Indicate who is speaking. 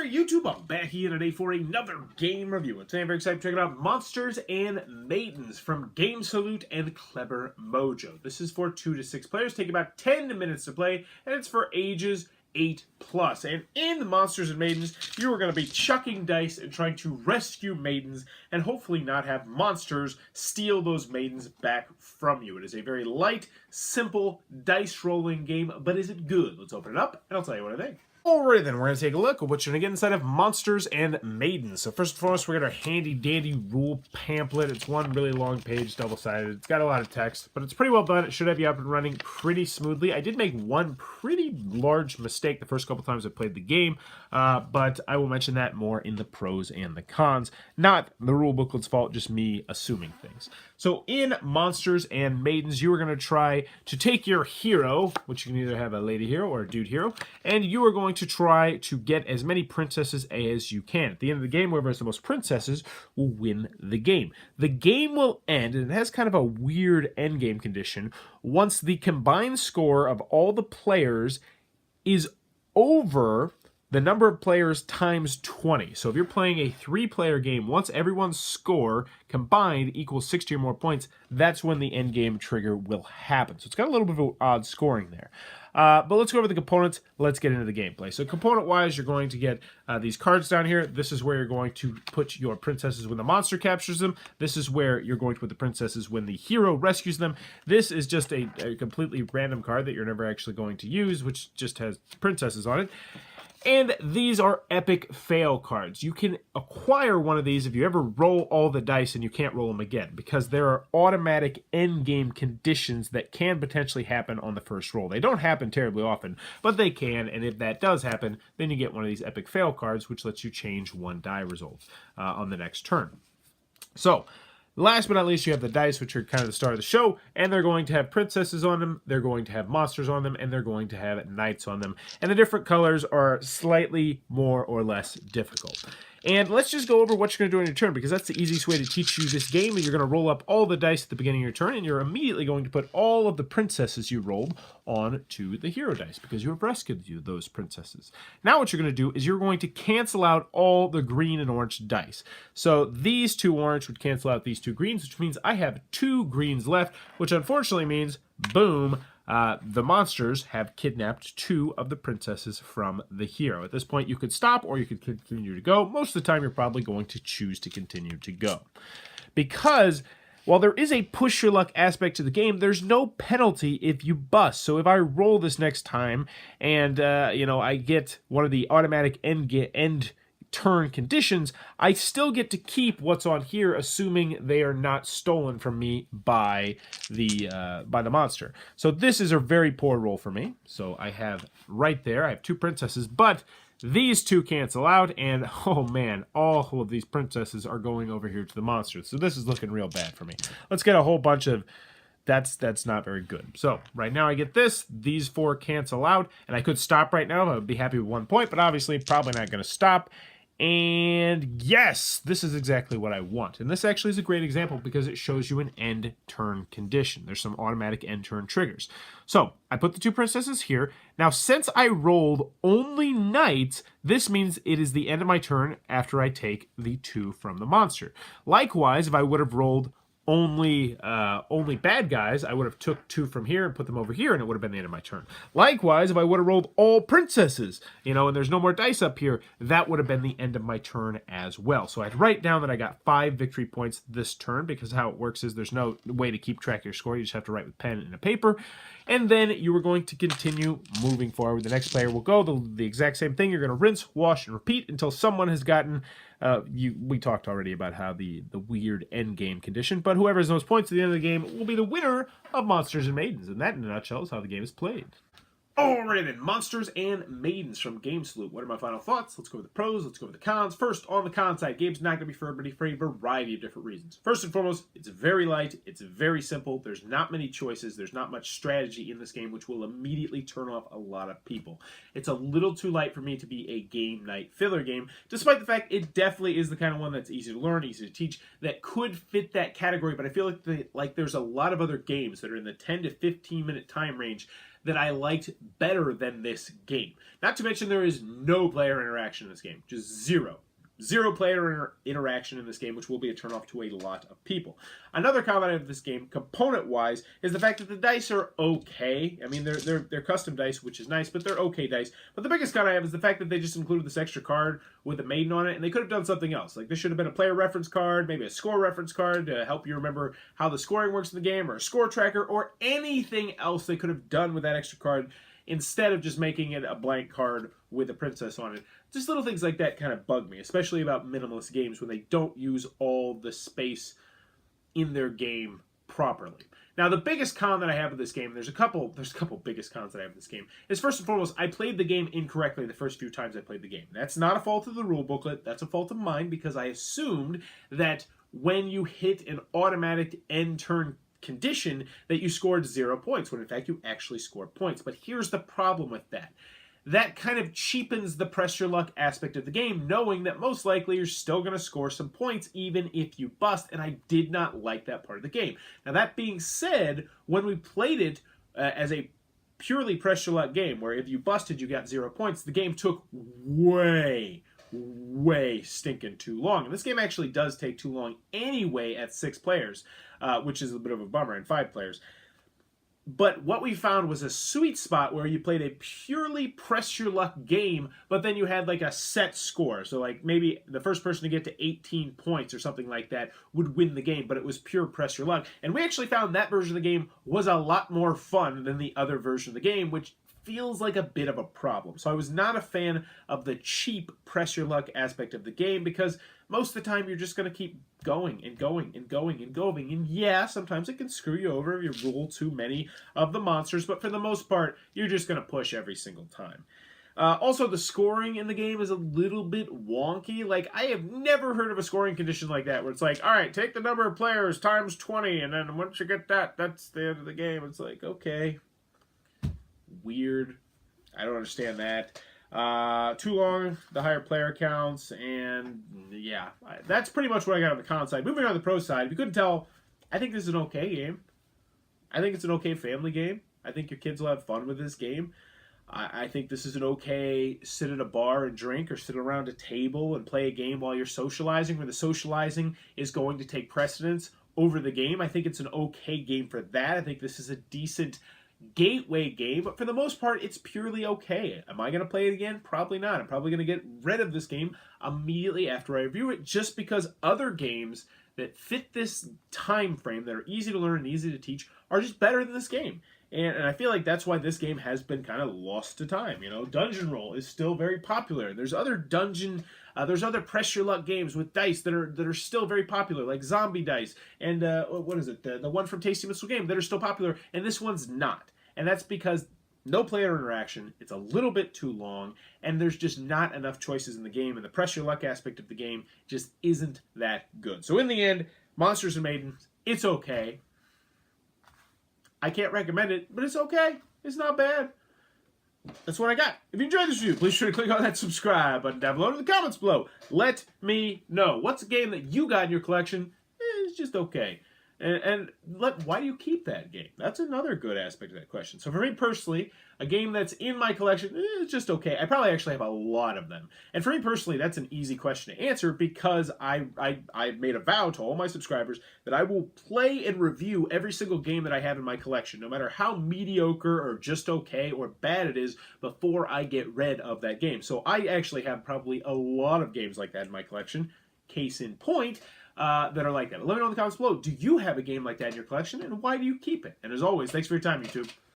Speaker 1: there, YouTube. I'm back here today for another game review. And today I'm very excited to check out Monsters and Maidens from Game Salute and Clever Mojo. This is for 2 to 6 players, take about 10 minutes to play, and it's for ages 8+. And in Monsters and Maidens, you are going to be chucking dice and trying to rescue maidens and hopefully not have monsters steal those maidens back from you. It is a very light, simple dice rolling game, but is it good? Let's open it up and I'll tell you what I think. Alright then, we're going to take a look at what you're going to get inside of Monsters and Maidens. So first and foremost, we got our handy dandy rule pamphlet. It's one really long page, double-sided. It's got a lot of text, but it's pretty well done. It should have you up and running pretty smoothly. I did make one pretty large mistake the first couple times I played the game, but I will mention that more in the pros and the cons. Not the rule booklet's fault, just me assuming things. So in Monsters and Maidens, you are going to try to take your hero, which you can either have a lady hero or a dude hero, and you are going to try to get as many princesses as you can. At the end of the game, whoever has the most princesses will win the game. The game will end, and it has kind of a weird end game condition, once the combined score of all the players is over the number of players times 20. So if you're playing a 3-player game, once everyone's score combined equals 60 or more points, that's when the end game trigger will happen. So it's got a little bit of odd scoring there. But let's go over the components. Let's get into the gameplay. So component-wise, you're going to get these cards down here. This is where you're going to put your princesses when the monster captures them. This is where you're going to put the princesses when the hero rescues them. This is just a completely random card that you're never actually going to use, which just has princesses on it. And these are epic fail cards. You can acquire one of these if you ever roll all the dice and you can't roll them again, because there are automatic endgame conditions that can potentially happen on the first roll. They don't happen terribly often, but they can, and if that does happen, then you get one of these epic fail cards, which lets you change one die result on the next turn. So, last but not least, you have the dice, which are kind of the start of the show, and they're going to have princesses on them, they're going to have monsters on them, and they're going to have knights on them. And the different colors are slightly more or less difficult. And let's just go over what you're going to do on your turn, because that's the easiest way to teach you this game. You're going to roll up all the dice at the beginning of your turn, and you're immediately going to put all of the princesses you rolled onto the hero dice, because you have rescued those princesses. Now what you're going to do is you're going to cancel out all the green and orange dice. So these 2 orange would cancel out these 2 greens, which means I have 2 greens left, which unfortunately means, boom, the monsters have kidnapped 2 of the princesses from the hero. At this point, you could stop or you could continue to go. Most of the time, you're probably going to choose to continue to go. Because while there is a push your luck aspect to the game, there's no penalty if you bust. So if I roll this next time and, I get one of the automatic end turn conditions, I still get to keep what's on here, assuming they are not stolen from me by the monster. So this is a very poor roll for me. So I have right there, I have 2 princesses, but these 2 cancel out, and oh man, all of these princesses are going over here to the monster. So this is looking real bad for me. Let's get a whole bunch of that's not very good. So right now I get this, these 4 cancel out, and I could stop right now. I would be happy with 1 point, but obviously probably not going to stop. And yes, this is exactly what I want. And this actually is a great example because it shows you an end turn condition. There's some automatic end turn triggers. So I put the 2 princesses here. Now, since I rolled only knights, this means it is the end of my turn after I take the 2 from the monster. Likewise, if I would have rolled only bad guys, I would have took 2 from here and put them over here, and it would have been the end of my turn. Likewise, if I would have rolled all princesses, and there's no more dice up here, that would have been the end of my turn as well. So I'd write down that I got 5 victory points this turn, because how it works is there's no way to keep track of your score. You just have to write with pen and a paper. And then you are going to continue moving forward. The next player will go the exact same thing. You're going to rinse, wash, and repeat until someone has gotten we talked already about how the weird end game condition, but whoever has the most points at the end of the game will be the winner of Monsters and Maidens, and that in a nutshell is how the game is played. Alright then, Monsters and Maidens from Game Salute. What are my final thoughts? Let's go over the pros, let's go over the cons. First, on the con side, game's not going to be for everybody for a variety of different reasons. First and foremost, it's very light, it's very simple, there's not many choices, there's not much strategy in this game, which will immediately turn off a lot of people. It's a little too light for me to be a game night filler game, despite the fact it definitely is the kind of one that's easy to learn, easy to teach, that could fit that category, but I feel like there's a lot of other games that are in the 10 to 15 minute time range that I liked better than this game. Not to mention there is no player interaction in this game, just zero. Zero player interaction in this game, which will be a turnoff to a lot of people. Another comment of this game, component-wise, is the fact that the dice are okay. I mean, they're custom dice, which is nice, but they're okay dice. But the biggest con I have is the fact that they just included this extra card with a maiden on it, and they could have done something else. Like, this should have been a player reference card, maybe a score reference card to help you remember how the scoring works in the game, or a score tracker, or anything else they could have done with that extra card instead of just making it a blank card with a princess on it. Just little things like that kind of bug me, especially about minimalist games when they don't use all the space in their game properly. Now, the biggest con that I have with this game, there's a couple biggest cons that I have with this game, is first and foremost, I played the game incorrectly the first few times I played the game. That's not a fault of the rule booklet, that's a fault of mine, because I assumed that when you hit an automatic end turn condition that you scored 0 points, when in fact you actually scored points. But here's the problem with that. That kind of cheapens the press your luck aspect of the game, knowing that most likely you're still going to score some points even if you bust, and I did not like that part of the game. Now, that being said, when we played it as a purely press your luck game, where if you busted you got 0 points, the game took way stinking too long. And this game actually does take too long anyway at 6 players, which is a bit of a bummer, and 5 players. But what we found was a sweet spot where you played a purely press your luck game, but then you had like a set score. So like maybe the first person to get to 18 points or something like that would win the game, but it was pure press your luck. And we actually found that version of the game was a lot more fun than the other version of the game, which feels like a bit of a problem. So I was not a fan of the cheap press your luck aspect of the game, because most of the time you're just going to keep going and going and going and going. And yeah, sometimes it can screw you over if you roll too many of the monsters, but for the most part, you're just going to push every single time. Also, the scoring in the game is a little bit wonky. Like, I have never heard of a scoring condition like that, where it's like, all right, take the number of players times 20, and then once you get that, that's the end of the game. It's like, okay. Weird. I don't understand that. Too long, the higher player counts, and yeah, that's pretty much what I got on the con side. Moving on to the pro side, if you couldn't tell, I think this is an okay game. I think it's an okay family game. I think your kids will have fun with this game. I think this is an okay sit at a bar and drink, or sit around a table and play a game while you're socializing, where the socializing is going to take precedence over the game. I think it's an okay game for that. I think this is a decent gateway game, but for the most part, it's purely okay. Am I going to play it again? Probably not. I'm probably going to get rid of this game immediately after I review it, just because other games that fit this time frame, that are easy to learn and easy to teach, are just better than this game. And I feel like that's why this game has been kind of lost to time. You know, Dungeon Roll is still very popular. There's other there's other press your luck games with dice that are still very popular, like Zombie Dice and what is it? The one from Tasty Missile Game, that are still popular, and this one's not. And that's because no player interaction, it's a little bit too long, and there's just not enough choices in the game, and the press your luck aspect of the game just isn't that good. So in the end, Monsters and Maidens, it's okay. I can't recommend it, but it's okay. It's not bad. That's what I got. If you enjoyed this review, please sure to click on that subscribe button down below in the comments below. Let me know. What's a game that you got in your collection? It's just okay. Why do you keep that game? That's another good aspect of that question. So for me personally, a game that's in my collection is just okay. I probably actually have a lot of them. And for me personally, that's an easy question to answer, because I made a vow to all my subscribers that I will play and review every single game that I have in my collection, no matter how mediocre or just okay or bad it is, before I get rid of that game. So I actually have probably a lot of games like that in my collection. Case in point, that are like that. Let me know in the comments below. Do you have a game like that in your collection, and why do you keep it? And as always, thanks for your time, YouTube.